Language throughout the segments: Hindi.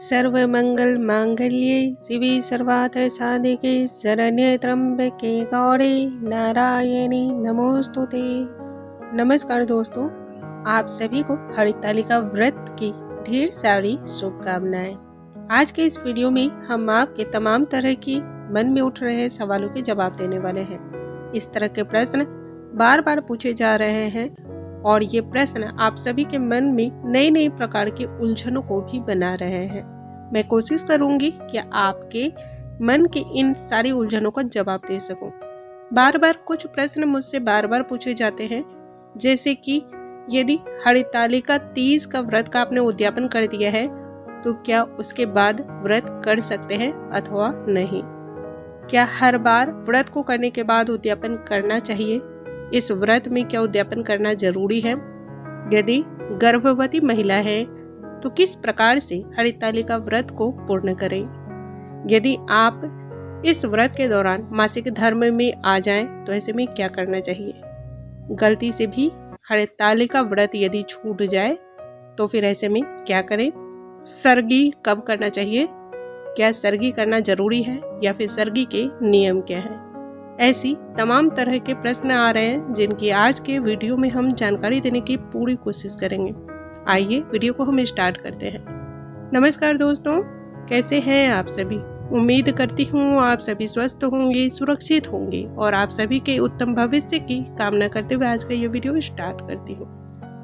सर्वमंगल मांगल्ये शिवे सर्वार्थ साधिके शरण्ये त्र्यंबके गौरी नारायणी नमोस्तुते। नमस्कार दोस्तों, आप सभी को हरितालिका व्रत की ढेर सारी शुभकामनाएं। आज के इस वीडियो में हम आपके तमाम तरह की मन में उठ रहे सवालों के जवाब देने वाले हैं। इस तरह के प्रश्न बार बार पूछे जा रहे हैं और ये प्रश्न आप सभी के मन में नए नए प्रकार की उलझनों को भी बना रहे हैं। मैं कोशिश करूंगी कि आपके मन की इन सारी उलझनों का जवाब दे सकूं। बार बार कुछ प्रश्न मुझसे बार बार पूछे जाते हैं, जैसे कि यदि हरितालिका तीज का व्रत का आपने उद्यापन कर दिया है तो क्या उसके बाद व्रत कर सकते हैं अथवा नहीं? क्या हर बार व्रत को करने के बाद उद्यापन करना चाहिए? इस व्रत में क्या उद्यापन करना जरूरी है? यदि गर्भवती महिला है तो किस प्रकार से हरितालिका व्रत को पूर्ण करें? यदि आप इस व्रत के दौरान मासिक धर्म में आ जाएं तो ऐसे में क्या करना चाहिए? गलती से भी हरितालिका व्रत यदि छूट जाए तो फिर ऐसे में क्या करें? सरगी कब करना चाहिए? क्या सरगी करना जरूरी है या फिर सरगी के नियम क्या है? ऐसी तमाम तरह के प्रश्न आ रहे हैं जिनकी आज के वीडियो में हम जानकारी देने की पूरी कोशिश करेंगे। आइए वीडियो को हम स्टार्ट करते हैं। नमस्कार दोस्तों, कैसे हैं आप सभी? उम्मीद करती हूँ आप सभी स्वस्थ होंगे, सुरक्षित होंगे और आप सभी के उत्तम भविष्य की कामना करते हुए आज का ये वीडियो स्टार्ट करती हूँ।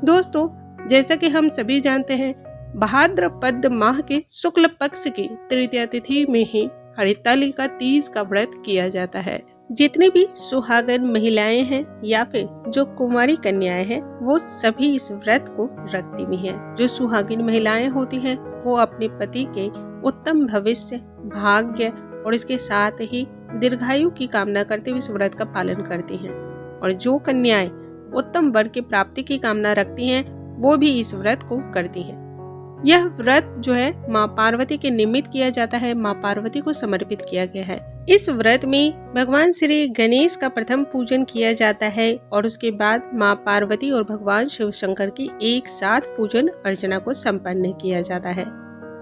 दोस्तों, जैसा कि हम सभी जानते हैं, भाद्रपद माह के शुक्ल पक्ष की तृतीया तिथि में ही हरितालिका तीज का व्रत किया जाता है। जितनी भी सुहागन महिलाएं हैं या फिर जो कुंवारी कन्याएं हैं वो सभी इस व्रत को रखती भी हैं। जो सुहागिन महिलाएं होती हैं वो अपने पति के उत्तम भविष्य, भाग्य और इसके साथ ही दीर्घायु की कामना करते हुए इस व्रत का पालन करती हैं। और जो कन्याएं उत्तम वर की प्राप्ति की कामना रखती हैं वो भी इस व्रत को करती हैं। यह व्रत जो है माँ पार्वती के निमित्त किया जाता है, माँ पार्वती को समर्पित किया गया है। इस व्रत में भगवान श्री गणेश का प्रथम पूजन किया जाता है और उसके बाद माँ पार्वती और भगवान शिव शंकर की एक साथ पूजन अर्चना को संपन्न किया जाता है।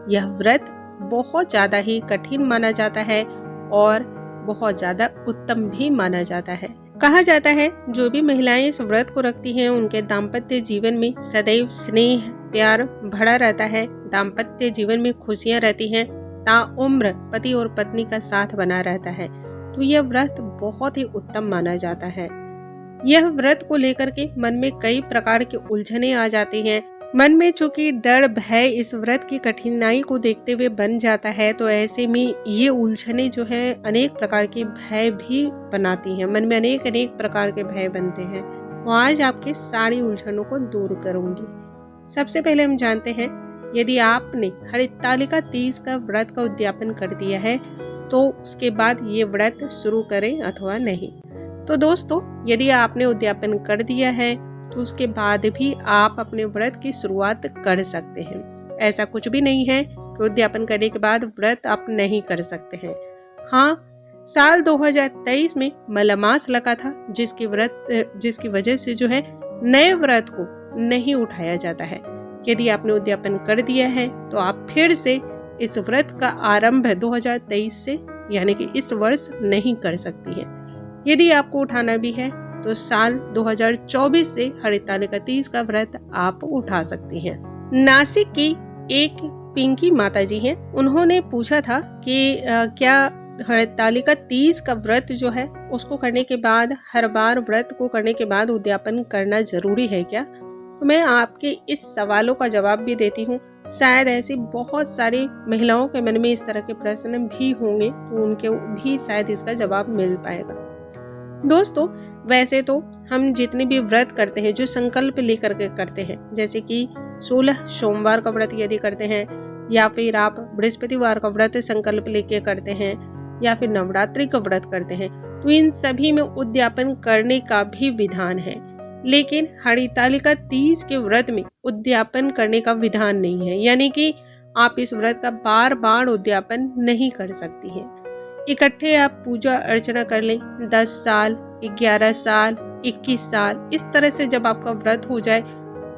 यह व्रत बहुत ज्यादा ही कठिन माना जाता है और बहुत ज्यादा उत्तम भी माना जाता है। कहा जाता है जो भी महिलाएं इस व्रत को रखती हैं उनके दाम्पत्य जीवन में सदैव स्नेह प्यार भरा रहता है, दाम्पत्य जीवन में खुशियां रहती हैं, ताउम्र पति और पत्नी का साथ बना रहता है। तो यह व्रत बहुत ही उत्तम माना जाता है। यह व्रत को लेकर के मन में कई प्रकार की उलझने आ जाती हैं। मन में चूंकि डर भय इस व्रत की कठिनाई को देखते हुए बन जाता है तो ऐसे में ये उलझने जो है अनेक प्रकार के भय भी बनाती हैं। मन में अनेक अनेक प्रकार के भय बनते हैं। तो आज आपके सारी उलझनों को दूर करूंगी। सबसे पहले हम जानते हैं, यदि आपने हरितालिका तीज का व्रत का उद्यापन कर दिया है तो उसके बाद ये व्रत शुरू करें अथवा नहीं। तो दोस्तों, यदि आपने उद्यापन कर दिया है तो उसके बाद भी आप अपने व्रत की शुरुआत कर सकते हैं। ऐसा कुछ भी नहीं है कि उद्यापन करने के बाद व्रत आप नहीं कर सकते हैं। हाँ, साल 2023 में मलमास लगा था जिसकी वजह से जो है नए व्रत को नहीं उठाया जाता है। यदि आपने उद्यापन कर दिया है तो आप फिर से इस व्रत का आरंभ 2023 से यानी कि इस वर्ष नहीं कर सकती हैं। यदि आपको उठाना भी है तो साल 2024 से हरितालिका तीज का व्रत आप उठा सकती हैं। नासिक की एक पिंकी माताजी हैं, उन्होंने पूछा था कि क्या हरितालिका तीज का व्रत जो है उसको करने के बाद हर बार व्रत को करने के बाद उद्यापन करना जरूरी है क्या? तो मैं आपके इस सवालों का जवाब भी देती हूँ। शायद ऐसी बहुत सारी महिलाओं के मन में इस तरह के प्रश्न भी होंगे तो उनके भी शायद इसका जवाब मिल पाएगा। दोस्तों, वैसे तो हम जितने भी व्रत करते हैं जो संकल्प लेकर के करते हैं, जैसे कि 16 सोमवार का व्रत यदि करते हैं या फिर आप बृहस्पतिवार का व्रत संकल्प लेके करते हैं या फिर नवरात्रि का व्रत करते हैं, तो इन सभी में उद्यापन करने का भी विधान है। लेकिन हरितालिका तीज के व्रत में उद्यापन करने का विधान नहीं है, यानी कि आप इस व्रत का बार बार उद्यापन नहीं कर सकती हैं। इकट्ठे आप पूजा अर्चना कर लें, 10 साल, 11 साल, 21 साल, इस तरह से जब आपका व्रत हो जाए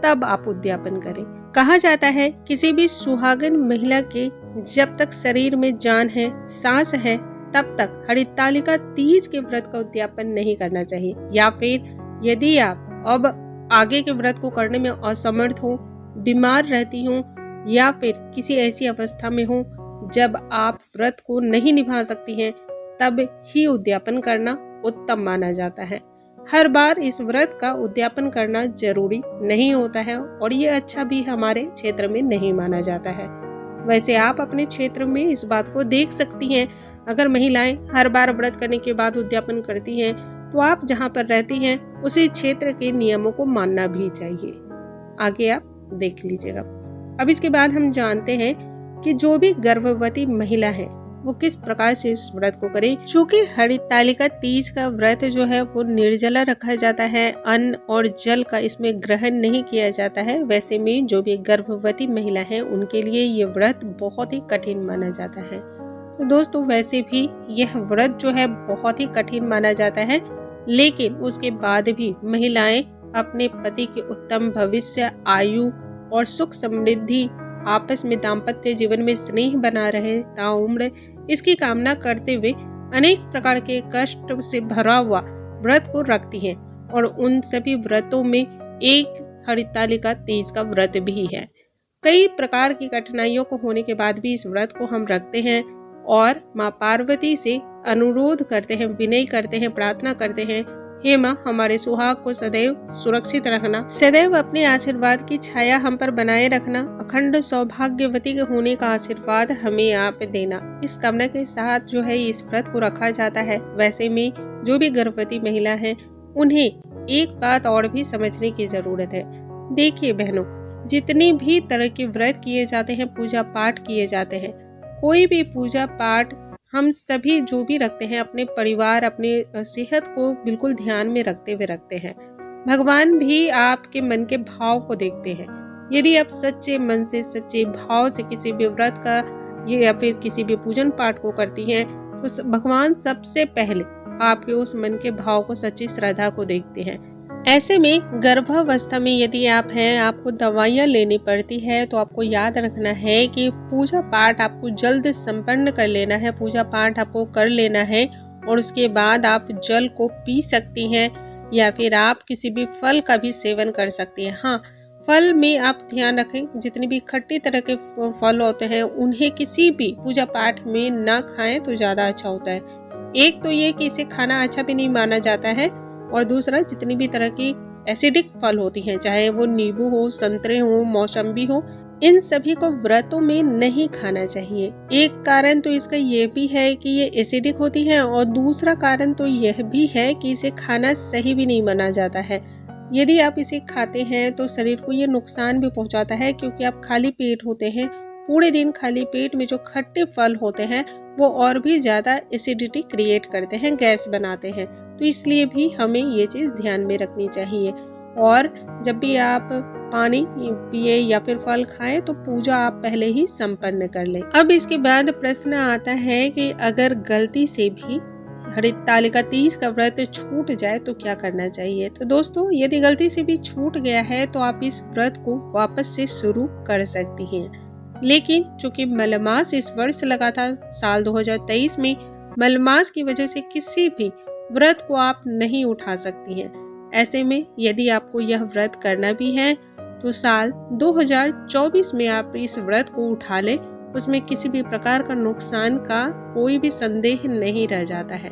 तब आप उद्यापन करें। कहा जाता है किसी भी सुहागन महिला के जब तक शरीर में जान है, सांस है, तब तक हरितालिका तीज के व्रत का उद्यापन नहीं करना चाहिए। या फिर यदि आप अब आगे के व्रत को करने में असमर्थ हो, बीमार रहती हो या फिर किसी ऐसी अवस्था में हो जब आप व्रत को नहीं निभा सकती हैं, तब ही उद्यापन करना उत्तम माना जाता है। हर बार इस व्रत का उद्यापन करना जरूरी नहीं होता है और ये अच्छा भी हमारे क्षेत्र में नहीं माना जाता है। वैसे आप अपने क्षेत्र में इस बात को देख सकती हैं। अगर महिलाएं हर बार व्रत करने के बाद उद्यापन करती हैं तो आप जहां पर रहती हैं उसी क्षेत्र के नियमों को मानना भी चाहिए। आगे आप देख लीजिएगा। अब इसके बाद हम जानते हैं कि जो भी गर्भवती महिला है वो किस प्रकार से इस व्रत को करे। चूँकि हरितालिका तीज का व्रत जो है वो निर्जला रखा जाता है, अन्न और जल का इसमें ग्रहण नहीं किया जाता है। वैसे में जो भी गर्भवती महिला है उनके लिए ये व्रत बहुत ही कठिन माना जाता है। तो दोस्तों वैसे भी यह व्रत जो है बहुत ही कठिन माना जाता है, लेकिन उसके बाद भी महिलाएं अपने पति के उत्तम भविष्य, आयु और सुख समृद्धि, आपस में दाम्पत्य जीवन में स्नेह बना रहे ताउम्र, इसकी कामना करते हुए अनेक प्रकार के कष्ट से भरा हुआ व्रत को रखती हैं। और उन सभी व्रतों में एक हरितालिका तीज का व्रत भी है। कई प्रकार की कठिनाइयों को होने के बाद भी इस व्रत को हम रखते हैं और माँ पार्वती से अनुरोध करते हैं, विनय करते हैं, प्रार्थना करते हैं, हे माँ हमारे सुहाग को सदैव सुरक्षित रखना, सदैव अपने आशीर्वाद की छाया हम पर बनाए रखना, अखंड सौभाग्यवती के होने का आशीर्वाद हमें आप देना। इस कामना के साथ जो है इस व्रत को रखा जाता है। वैसे में जो भी गर्भवती महिला है उन्हें एक बात और भी समझने की जरूरत है। देखिए बहनों, जितनी भी तरह के व्रत किए जाते हैं, पूजा पाठ किए जाते हैं, कोई भी पूजा पाठ हम सभी जो भी रखते हैं अपने परिवार, अपने सेहत को बिल्कुल ध्यान में रखते हुए रखते हैं। भगवान भी आपके मन के भाव को देखते हैं। यदि आप सच्चे मन से, सच्चे भाव से किसी भी व्रत का या फिर किसी भी पूजन पाठ को करती हैं तो भगवान सबसे पहले आपके उस मन के भाव को, सच्ची श्रद्धा को देखते हैं। ऐसे में गर्भावस्था में यदि आप हैं, आपको दवाइयाँ लेनी पड़ती है, तो आपको याद रखना है कि पूजा पाठ आपको जल्द संपन्न कर लेना है। पूजा पाठ आपको कर लेना है और उसके बाद आप जल को पी सकती हैं या फिर आप किसी भी फल का भी सेवन कर सकती हैं। हाँ, फल में आप ध्यान रखें, जितनी भी खट्टी तरह के फल होते हैं उन्हें किसी भी पूजा पाठ में ना खाएं तो ज्यादा अच्छा होता है। एक तो ये कि इसे खाना अच्छा भी नहीं माना जाता है और दूसरा जितनी भी तरह की एसिडिक फल होती हैं, चाहे वो नींबू हो, संतरे हो, मौसम्बी हो, इन सभी को व्रतों में नहीं खाना चाहिए। एक कारण तो इसका ये भी है कि ये एसिडिक होती है और दूसरा कारण तो यह भी है कि इसे खाना सही भी नहीं माना जाता है। यदि आप इसे खाते हैं तो शरीर को ये नुकसान भी पहुंचाता है, क्योंकि आप खाली पेट होते हैं। पूरे दिन खाली पेट में जो खट्टे फल होते हैं वो और भी ज्यादा एसिडिटी क्रिएट करते हैं, गैस बनाते हैं। तो इसलिए भी हमें ये चीज ध्यान में रखनी चाहिए। और जब भी आप पानी पिए या फिर फल खाएं तो पूजा आप पहले ही संपन्न कर लें। अब इसके बाद प्रश्न आता है कि अगर गलती से भी हरितालिका तीज का व्रत छूट जाए तो क्या करना चाहिए। तो दोस्तों, यदि गलती से भी छूट गया है तो आप इस व्रत को वापस से शुरू कर सकती हैं। लेकिन चूंकि मलमास इस वर्ष लगा था, साल 2023 में मलमास की वजह से किसी भी व्रत को आप नहीं उठा सकती हैं। ऐसे में यदि आपको यह व्रत करना भी है तो साल 2024 में आप इस व्रत को उठा लें। उसमें किसी भी प्रकार का नुकसान का कोई भी संदेह नहीं रह जाता है।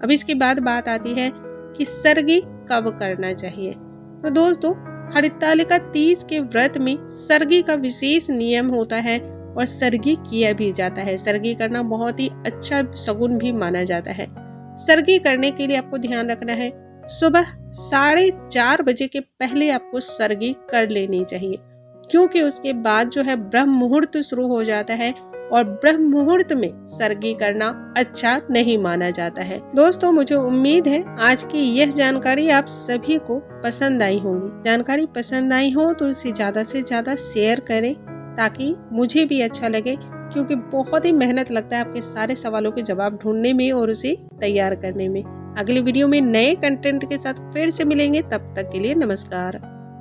अब इसके बाद बात आती है कि सरगी कब करना चाहिए। तो दोस्तों, हरितालिका तीज के व्रत में सरगी का विशेष नियम होता है और सरगी किया भी जाता है। सरगी करना बहुत ही अच्छा शगुन भी माना जाता है। सरगी करने के लिए आपको ध्यान रखना है, सुबह 4:30 बजे के पहले आपको सरगी कर लेनी चाहिए, क्योंकि उसके बाद जो है ब्रह्म मुहूर्त शुरू हो जाता है और ब्रह्म मुहूर्त में सरगी करना अच्छा नहीं माना जाता है। दोस्तों, मुझे उम्मीद है आज की यह जानकारी आप सभी को पसंद आई होगी। जानकारी पसंद आई हो तो इसे ज्यादा से ज्यादा शेयर करें ताकि मुझे भी अच्छा लगे, क्योंकि बहुत ही मेहनत लगता है आपके सारे सवालों के जवाब ढूंढने में और उसे तैयार करने में। अगले वीडियो में नए कंटेंट के साथ फिर से मिलेंगे, तब तक के लिए नमस्कार।